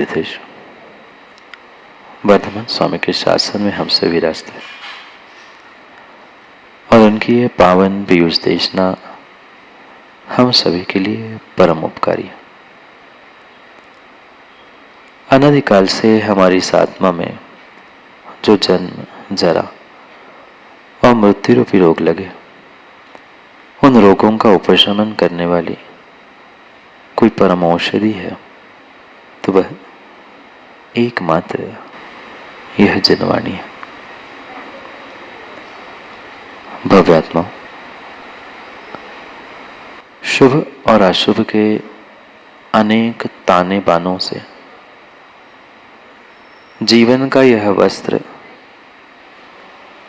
तीर्थेश वर्धमान स्वामी के शासन में हमसे विराजते और उनकी ये पावन पीयूष देशना हम सभी के लिए परम उपकारी है। अनादिकाल से हमारी इस आत्मा में जो जन्म, जरा और मृत्यु रूपी रोग लगे, उन रोगों का उपशमन करने वाली कोई परम औषधि है तो वह एकमात्र यह जनवाणी है। भव्यात्मा, शुभ और अशुभ के अनेक ताने बानों से जीवन का यह वस्त्र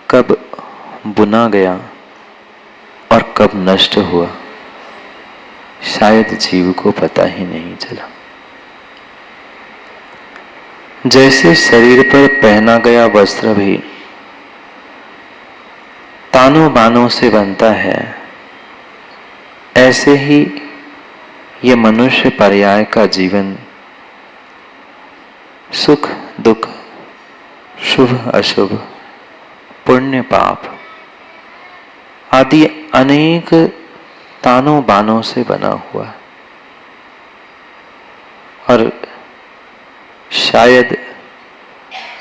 कब बुना गया और कब नष्ट हुआ, शायद जीव को पता ही नहीं चला। जैसे शरीर पर पहना गया वस्त्र भी तानों बानों से बनता है, ऐसे ही ये मनुष्य पर्याय का जीवन सुख दुख, शुभ अशुभ, पुण्य पाप आदि अनेक तानों बानों से बना हुआ है। और शायद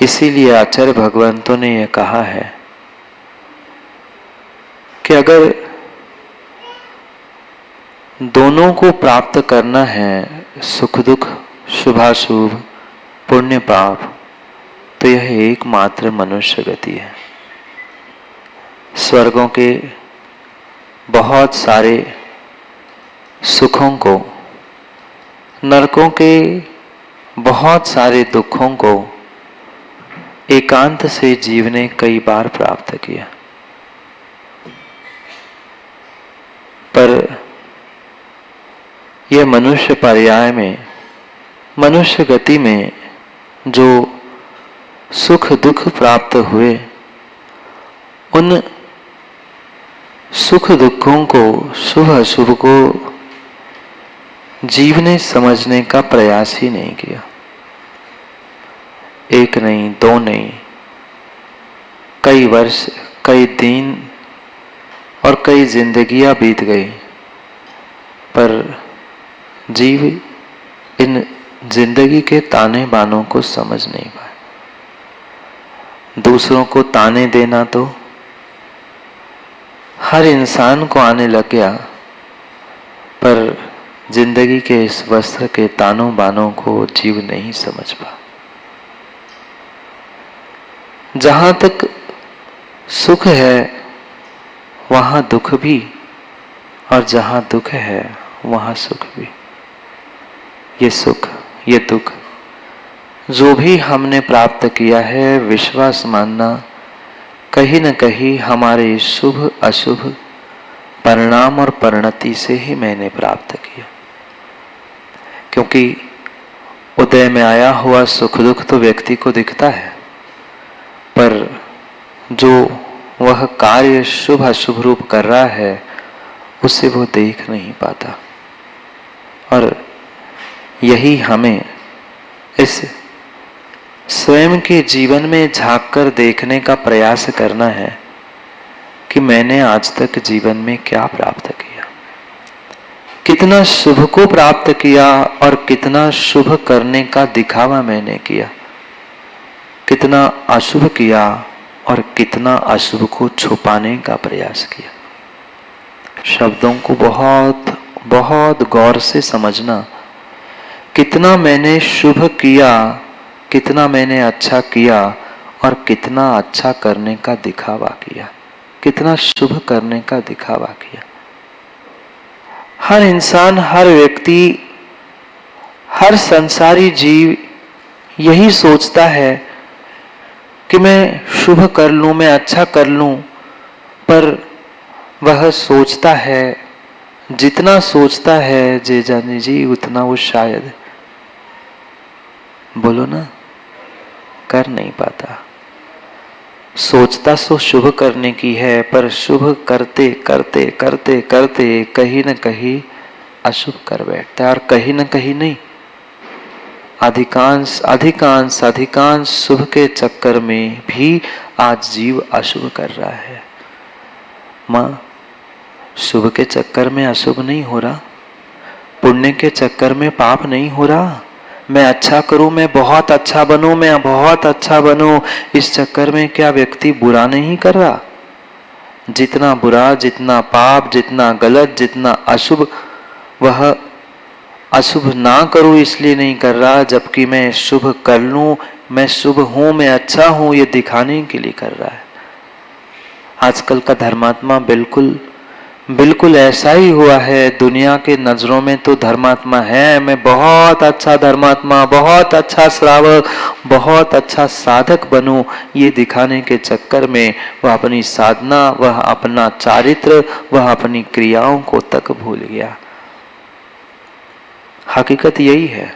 इसीलिए आचार्य भगवंतों ने यह कहा है कि अगर दोनों को प्राप्त करना है, सुख दुख, शुभाशुभ, पुण्य पाप, तो यह एकमात्र मनुष्य गति है। स्वर्गों के बहुत सारे सुखों को, नरकों के बहुत सारे दुखों को एकांत से जीव ने कई बार प्राप्त किया, पर यह मनुष्य पर्याय में, मनुष्य गति में जो सुख दुख प्राप्त हुए, उन सुख दुखों को, शुभ अशुभ को जीव ने समझने का प्रयास ही नहीं किया। एक नहीं, दो नहीं, कई वर्ष, कई दिन और कई जिंदगियां बीत गई, पर जीव इन जिंदगी के ताने बानों को समझ नहीं पाए। दूसरों को ताने देना तो हर इंसान को आने लग गया, पर जिंदगी के इस वस्त्र के तानों बानों को जीव नहीं समझ पा। जहां तक सुख है वहां दुख भी, और जहां दुख है वहां सुख भी। ये सुख, ये दुख जो भी हमने प्राप्त किया है, विश्वास मानना कहीं न कहीं हमारे शुभ अशुभ परिणाम और परिणति से ही मैंने प्राप्त किया। क्योंकि उदय में आया हुआ सुख दुख तो व्यक्ति को दिखता है, पर जो वह कार्य शुभ अशुभ रूप कर रहा है उसे वो देख नहीं पाता। और यही हमें इस स्वयं के जीवन में झांक कर देखने का प्रयास करना है कि मैंने आज तक जीवन में क्या प्राप्त किया, कितना शुभ को प्राप्त किया और कितना शुभ करने का दिखावा मैंने किया, कितना अशुभ किया और कितना अशुभ को छुपाने का प्रयास किया। शब्दों को बहुत बहुत गौर से समझना, कितना मैंने शुभ किया, कितना मैंने अच्छा किया और कितना अच्छा करने का दिखावा किया, कितना शुभ करने का दिखावा किया। हर इंसान, हर व्यक्ति, हर संसारी जीव यही सोचता है कि मैं शुभ कर लूं, मैं अच्छा कर लूं, पर वह सोचता है, जितना सोचता है जे जानी जी उतना वो शायद, बोलो ना, कर नहीं पाता। सोचता सो शुभ करने की है, पर शुभ करते करते करते करते कहीं न कहीं अशुभ कर बैठता है, और कहीं न कहीं नहीं, अधिकांश अधिकांश अधिकांश शुभ के चक्कर में भी आज जीव अशुभ कर रहा है। माँ, शुभ के चक्कर में अशुभ नहीं हो रहा, पुण्य के चक्कर में पाप नहीं हो रहा। मैं अच्छा करूं, मैं बहुत अच्छा बनूं, मैं बहुत अच्छा बनूं, इस चक्कर में क्या व्यक्ति बुरा नहीं कर रहा? जितना बुरा, जितना पाप, जितना गलत, जितना अशुभ, वह अशुभ ना करूं इसलिए नहीं कर रहा, जबकि मैं शुभ कर लूं, मैं शुभ हूं, मैं अच्छा हूं, ये दिखाने के लिए कर रहा है। आजकल का धर्मात्मा बिल्कुल ऐसा ही हुआ है। दुनिया के नजरों में तो धर्मात्मा है, मैं बहुत अच्छा धर्मात्मा, बहुत अच्छा श्रावक, बहुत अच्छा साधक बनूं, ये दिखाने के चक्कर में वह अपनी साधना, वह अपना चारित्र, वह अपनी क्रियाओं को तक भूल गया। हकीकत यही है।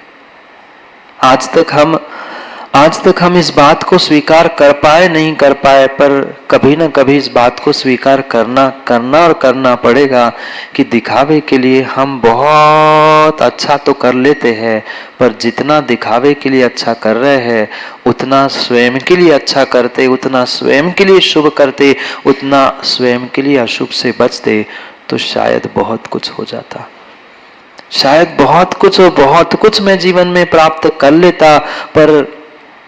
आज तक हम इस बात को स्वीकार कर पाए नहीं कर पाए, पर कभी ना कभी इस बात को स्वीकार करना पड़ेगा कि दिखावे के लिए हम बहुत अच्छा तो कर लेते हैं, पर जितना दिखावे के लिए अच्छा कर रहे हैं, उतना स्वयं के लिए अच्छा करते, उतना स्वयं के लिए शुभ करते, उतना स्वयं के लिए अशुभ से बचते, तो शायद बहुत कुछ हो जाता। शायद बहुत कुछ मैं जीवन में प्राप्त कर लेता। पर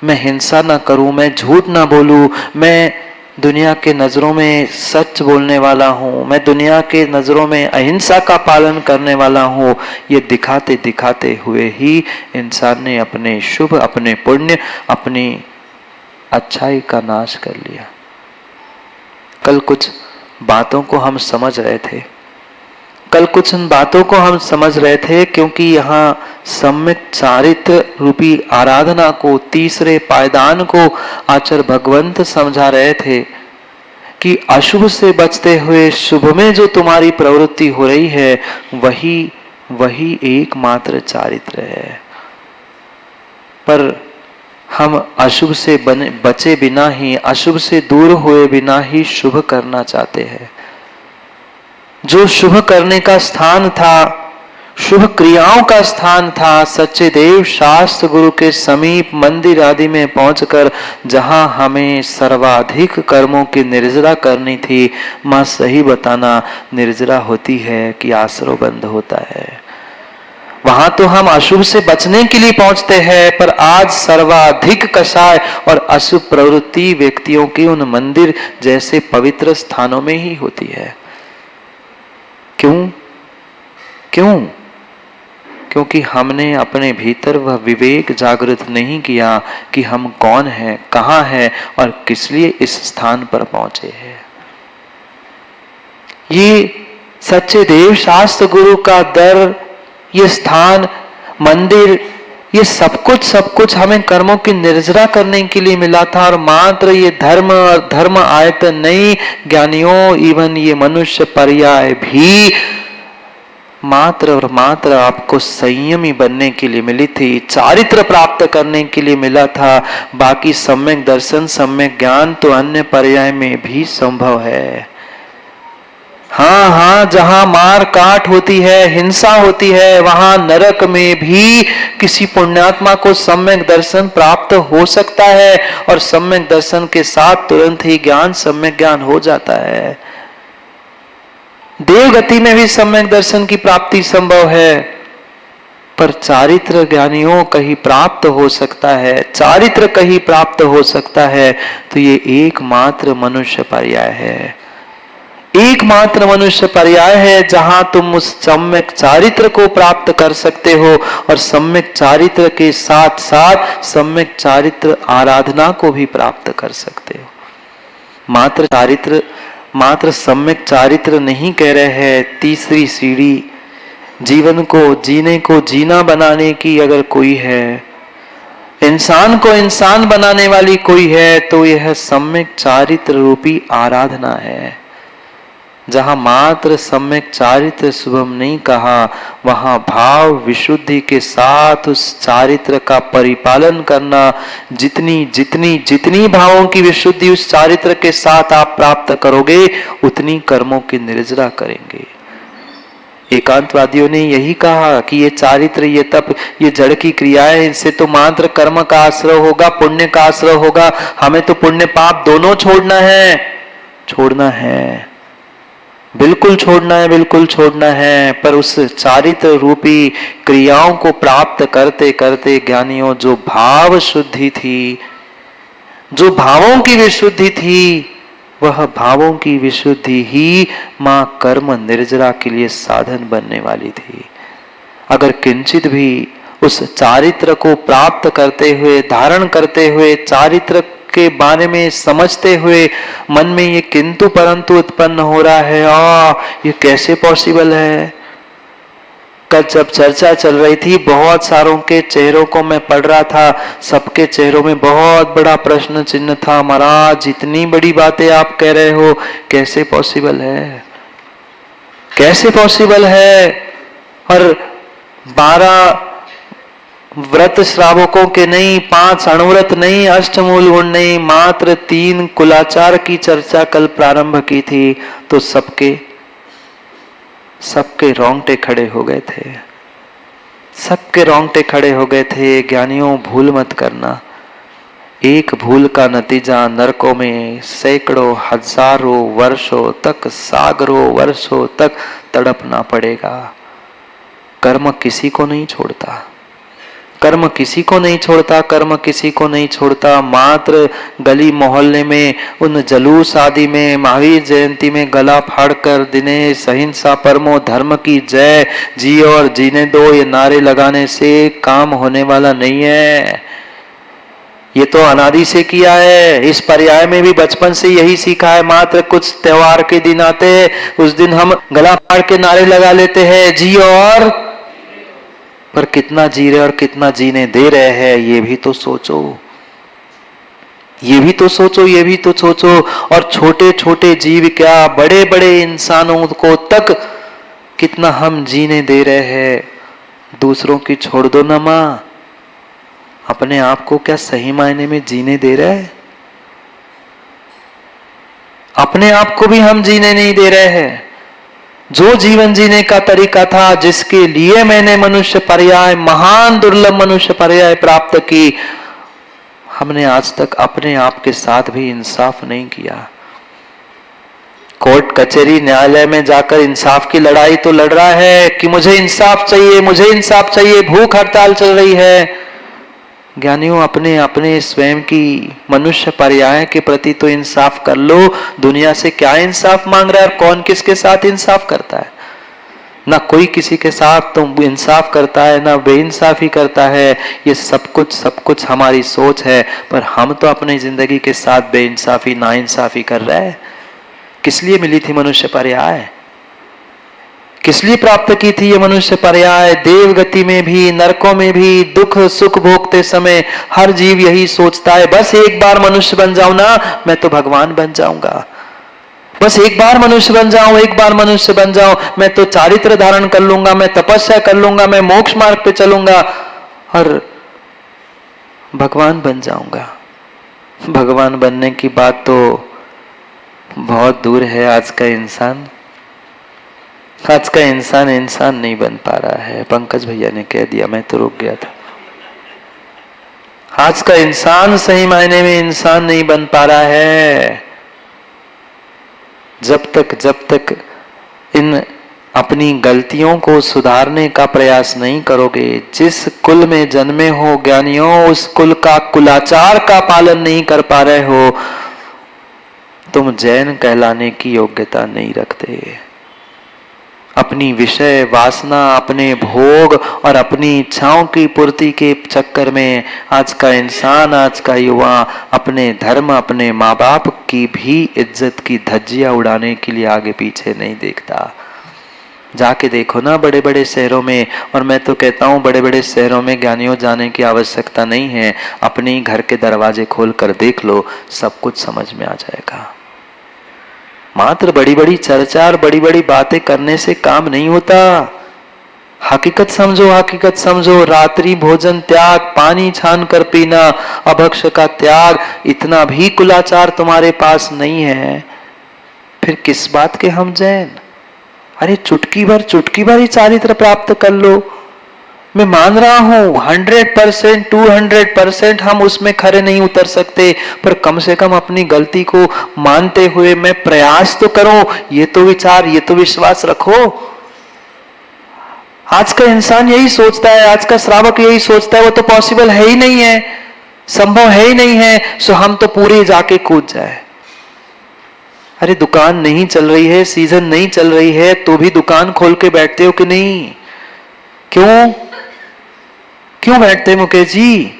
मैं हिंसा ना करूं, मैं झूठ ना बोलूं, मैं दुनिया के नजरों में सच बोलने वाला हूं, मैं दुनिया के नजरों में अहिंसा का पालन करने वाला हूं, ये दिखाते दिखाते हुए ही इंसान ने अपने शुभ, अपने पुण्य, अपनी अच्छाई का नाश कर लिया। कल कुछ बातों को हम समझ रहे थे, क्योंकि यहाँ सम्यक चारित्र रूपी आराधना को, तीसरे पायदान को आचार्य भगवंत समझा रहे थे कि अशुभ से बचते हुए शुभ में जो तुम्हारी प्रवृत्ति हो रही है, वही एकमात्र चारित्र है। पर हम अशुभ से बचे बिना ही, अशुभ से दूर हुए बिना ही शुभ करना चाहते हैं। जो शुभ करने का स्थान था, शुभ क्रियाओं का स्थान था, सच्चे देव शास्त्र गुरु के समीप मंदिर आदि में पहुंचकर जहां हमें सर्वाधिक कर्मों की निर्जरा करनी थी, मां सही बताना, निर्जरा होती है कि आश्रव बंद होता है। वहां तो हम अशुभ से बचने के लिए पहुंचते हैं, पर आज सर्वाधिक कषाय और अशुभ प्रवृत्ति व्यक्तियों की उन मंदिर जैसे पवित्र स्थानों में ही होती है। क्यों? क्योंकि हमने अपने भीतर वह विवेक जागृत नहीं किया कि हम कौन हैं, कहां हैं और किस लिए इस स्थान पर पहुंचे हैं। ये सच्चे देव शास्त्र गुरु का दर, ये स्थान, मंदिर, ये सब कुछ हमें कर्मों की निर्जरा करने के लिए मिला था। और मात्र ये धर्म आयतन नहीं, ज्ञानियों, इवन ये मनुष्य पर्याय भी मात्र और मात्र आपको संयमी बनने के लिए मिली थी, चारित्र प्राप्त करने के लिए मिला था। बाकी सम्यक दर्शन, सम्यक ज्ञान तो अन्य पर्याय में भी संभव है। हाँ, जहां मार काट होती है, हिंसा होती है, वहां नरक में भी किसी पुण्यात्मा को सम्यक दर्शन प्राप्त हो सकता है, और सम्यक दर्शन के साथ तुरंत ही ज्ञान, सम्यक ज्ञान हो जाता है। देवगति में भी सम्यक दर्शन की प्राप्ति संभव है, पर चारित्र ज्ञानियों कहीं प्राप्त हो सकता है, चारित्र कहीं प्राप्त हो सकता है, तो ये एकमात्र मनुष्य पर्याय है। एकमात्र मनुष्य पर्याय है जहां तुम उस सम्यक चारित्र को प्राप्त कर सकते हो, और सम्यक चारित्र के साथ साथ सम्यक चारित्र आराधना को भी प्राप्त कर सकते हो। मात्र सम्यक चारित्र नहीं कह रहे हैं। तीसरी सीढ़ी जीवन को जीना बनाने की अगर कोई है, इंसान को इंसान बनाने वाली कोई है, तो यह सम्यक चारित्र रूपी आराधना है। जहां मात्र सम्यक चारित्र शुभम नहीं कहा, वहां भाव विशुद्धि के साथ उस चारित्र का परिपालन करना, जितनी भावों की विशुद्धि उस चारित्र के साथ आप प्राप्त करोगे, उतनी कर्मों की निर्जरा करेंगे। एकांतवादियों ने यही कहा कि ये चारित्र, ये तप, ये जड़ की क्रियाएं, इनसे तो मात्र कर्म का आश्रय होगा, पुण्य का आश्रय होगा। हमें तो पुण्य पाप दोनों छोड़ना है, छोड़ना है, बिल्कुल छोड़ना है, बिल्कुल छोड़ना है। पर उस चारित्र रूपी क्रियाओं को प्राप्त करते करते ज्ञानियों, जो भाव शुद्धि थी, जो भावों की विशुद्धि थी, वह भावों की विशुद्धि ही मां कर्म निर्जरा के लिए साधन बनने वाली थी। अगर किंचित भी उस चारित्र को प्राप्त करते हुए, धारण करते हुए, चारित्र के बारे में समझते हुए मन में ये किंतु परंतु उत्पन्न हो रहा है, ये कैसे पॉसिबल है। कल जब चर्चा चल रही थी, बहुत सारों के चेहरों को मैं पढ़ रहा था, सबके चेहरों में बहुत बड़ा प्रश्न चिन्ह था। महाराज, इतनी बड़ी बातें आप कह रहे हो, कैसे पॉसिबल है, कैसे पॉसिबल है। और 12 व्रत श्रावकों के नहीं, 5 अणुव्रत नहीं, अष्टमूल गुण नहीं, मात्र 3 कुलाचार की चर्चा कल प्रारंभ की थी, तो सबके रोंगटे खड़े हो गए थे, सबके रोंगटे खड़े हो गए थे। ज्ञानियों, भूल मत करना, एक भूल का नतीजा नरकों में सैकड़ों हजारों वर्षों तक, सागरों वर्षों तक तड़पना पड़ेगा। कर्म किसी को नहीं छोड़ता, कर्म किसी को नहीं छोड़ता, कर्म किसी को नहीं छोड़ता। मात्र गली मोहल्ले में, उन जलूस आदि में, महावीर जयंती में गला फाड़कर दिनेश अहिंसा परमो धर्म की जय, जी और जीने दो, ये नारे लगाने से काम होने वाला नहीं है। ये तो अनादि से किया है। इस पर्याय में भी बचपन से यही सीखा है। मात्र कुछ त्योहार के दिन आते हैं, उस दिन हम गला फाड़ के नारे लगा लेते हैं, जी और, पर कितना जी रहे और कितना जीने दे रहे हैं, ये भी तो सोचो, ये भी तो सोचो, ये भी तो सोचो। और छोटे छोटे जीव क्या, बड़े बड़े इंसानों को तक कितना हम जीने दे रहे हैं। दूसरों की छोड़ दो ना मां, अपने आप को क्या सही मायने में जीने दे रहे हैं? अपने आप को भी हम जीने नहीं दे रहे हैं। जो जीवन जीने का तरीका था, जिसके लिए मैंने मनुष्य पर्याय, महान दुर्लभ मनुष्य पर्याय प्राप्त की, हमने आज तक अपने आप के साथ भी इंसाफ नहीं किया। कोर्ट कचहरी न्यायालय में जाकर इंसाफ की लड़ाई तो लड़ रहा है कि मुझे इंसाफ चाहिए, मुझे इंसाफ चाहिए, भूख हड़ताल चल रही है। ज्ञानियों, अपने अपने स्वयं की मनुष्य पर्याय के प्रति तो इंसाफ कर लो। दुनिया से क्या इंसाफ मांग रहा है और कौन किसके साथ इंसाफ करता है? ना कोई किसी के साथ तो इंसाफ करता है, ना बेइंसाफी करता है। ये सब कुछ हमारी सोच है, पर हम तो अपनी जिंदगी के साथ बेइंसाफी, नाइंसाफी कर रहे हैं। किस लिए मिली थी मनुष्य पर्याय? किस लिए प्राप्त की थी ये मनुष्य पर्याय? देव गति में भी, नरकों में भी, दुख सुख भोगते समय हर जीव यही सोचता है, बस एक बार मनुष्य बन जाऊं ना, मैं तो भगवान बन जाऊंगा। बस एक बार मनुष्य बन जाऊं, एक बार मनुष्य बन जाऊं, मैं तो चारित्र धारण कर लूंगा, मैं तपस्या कर लूंगा, मैं मोक्ष मार्ग पे चलूंगा और भगवान बन जाऊंगा। भगवान बनने की बात तो बहुत दूर है। आज का इंसान इंसान नहीं बन पा रहा है। पंकज भैया ने कह दिया, मैं तो रुक गया था। आज का इंसान सही मायने में इंसान नहीं बन पा रहा है। जब तक इन अपनी गलतियों को सुधारने का प्रयास नहीं करोगे, जिस कुल में जन्मे हो ज्ञानियों, उस कुल का कुलाचार का पालन नहीं कर पा रहे हो, तुम जैन कहलाने की योग्यता नहीं रखते। अपनी विषय वासना, अपने भोग और अपनी इच्छाओं की पूर्ति के चक्कर में आज का इंसान, आज का युवा अपने धर्म, अपने माँ बाप की भी इज्जत की धज्जियां उड़ाने के लिए आगे पीछे नहीं देखता। जाके देखो ना बड़े बड़े शहरों में, और मैं तो कहता हूँ बड़े बड़े शहरों में ज्ञानियों जाने की आवश्यकता नहीं है। अपने घर के दरवाजे खोल कर देख लो, सब कुछ समझ में आ जाएगा। मात्र बड़ी बड़ी चर्चा और बड़ी बड़ी बातें करने से काम नहीं होता। हकीकत समझो, हकीकत समझो। रात्रि भोजन त्याग, पानी छान कर पीना, अभक्ष का त्याग, इतना भी कुलाचार तुम्हारे पास नहीं है, फिर किस बात के हम जैन? अरे चुटकी भर ही चारित्र प्राप्त कर लो। मैं मान रहा हूं 100%, 200% हम उसमें खरे नहीं उतर सकते, पर कम से कम अपनी गलती को मानते हुए मैं प्रयास तो करूं। ये तो विचार, ये तो विश्वास रखो। आज का इंसान यही सोचता है, आज का श्रावक यही सोचता है, वो तो पॉसिबल है ही नहीं है, संभव है ही नहीं है, सो हम तो पूरे जाके कूद जाए। अरे दुकान नहीं चल रही है, सीजन नहीं चल रही है, तो भी दुकान खोल के बैठते हो कि नहीं? क्यों बैठते मुकेश जी?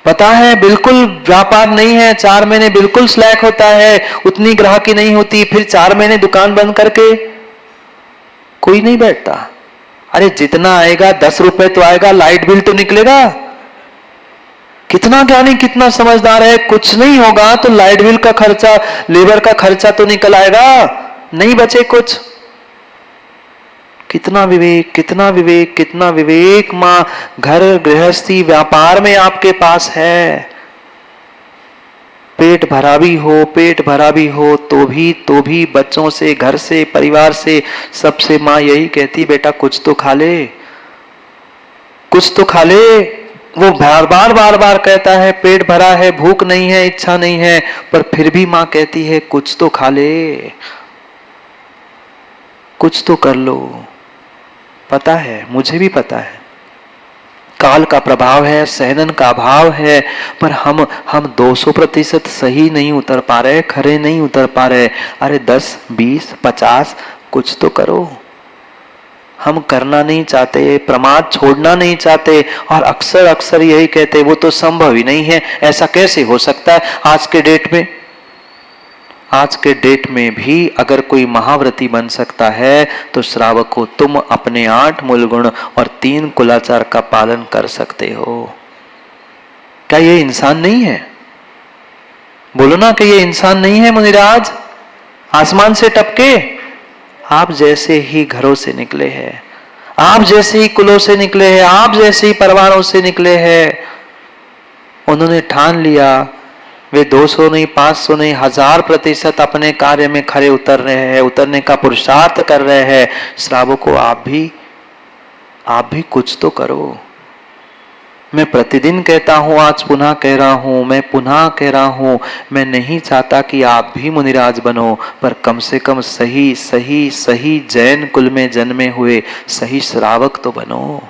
पता है बिल्कुल व्यापार नहीं है, 4 महीने बिल्कुल स्लैक होता है, उतनी ग्राहकी नहीं होती, फिर 4 महीने दुकान बंद करके कोई नहीं बैठता। अरे जितना आएगा 10 रुपए तो आएगा, लाइट बिल तो निकलेगा। कितना ज्ञानी, कितना समझदार है, कुछ नहीं होगा तो लाइट बिल का खर्चा, लेबर का खर्चा तो निकल आएगा, नहीं बचे कुछ। कितना विवेक, कितना विवेक, कितना विवेक मां घर गृहस्थी व्यापार में आपके पास है। पेट भरा भी हो तो भी बच्चों से, घर से, परिवार से, सबसे मां यही कहती, बेटा कुछ तो खा ले, कुछ तो खा ले। वो बार बार कहता है पेट भरा है, भूख नहीं है, इच्छा नहीं है, पर फिर भी मां कहती है कुछ तो खा ले, कुछ तो कर लो। पता है, मुझे भी पता है, काल का प्रभाव है, सहनन का अभाव है, पर हम 200% सही नहीं उतर पा रहे, खरे नहीं उतर पा रहे। अरे 10, 20, 50 कुछ तो करो। हम करना नहीं चाहते, प्रमाद छोड़ना नहीं चाहते, और अक्सर यही कहते वो तो संभव ही नहीं है, ऐसा कैसे हो सकता है। आज के डेट में भी अगर कोई महाव्रती बन सकता है तो श्रावक को तुम अपने 8 मूल गुण और 3 कुलाचार का पालन कर सकते हो। क्या ये इंसान नहीं है? बोलो ना कि ये इंसान नहीं है मुनिराज, आसमान से टपके। आप जैसे ही घरों से निकले हैं, आप जैसे ही कुलों से निकले हैं, आप जैसे ही परिवारों से निकले हैं, उन्होंने ठान लिया वे 200 नहीं, 500 नहीं, 1000% अपने कार्य में खरे उतर रहे हैं, उतरने का पुरुषार्थ कर रहे हैं। श्रावकों आप भी कुछ तो करो। मैं प्रतिदिन कहता हूं, आज पुनः कह रहा हूं, मैं नहीं चाहता कि आप भी मुनिराज बनो, पर कम से कम सही जैन कुल में जन्मे हुए सही श्रावक तो बनो,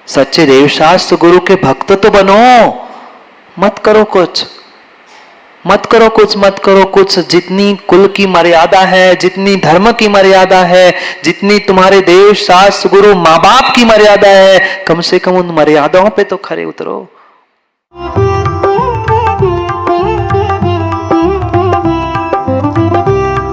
सच्चे देवशास्त्र गुरु के भक्त तो बनो। मत करो कुछ। जितनी कुल की मर्यादा है, जितनी धर्म की मर्यादा है, जितनी तुम्हारे देव शास्त्र गुरु माँ बाप की मर्यादा है, कम से कम उन मर्यादाओं पे तो खरे उतरो।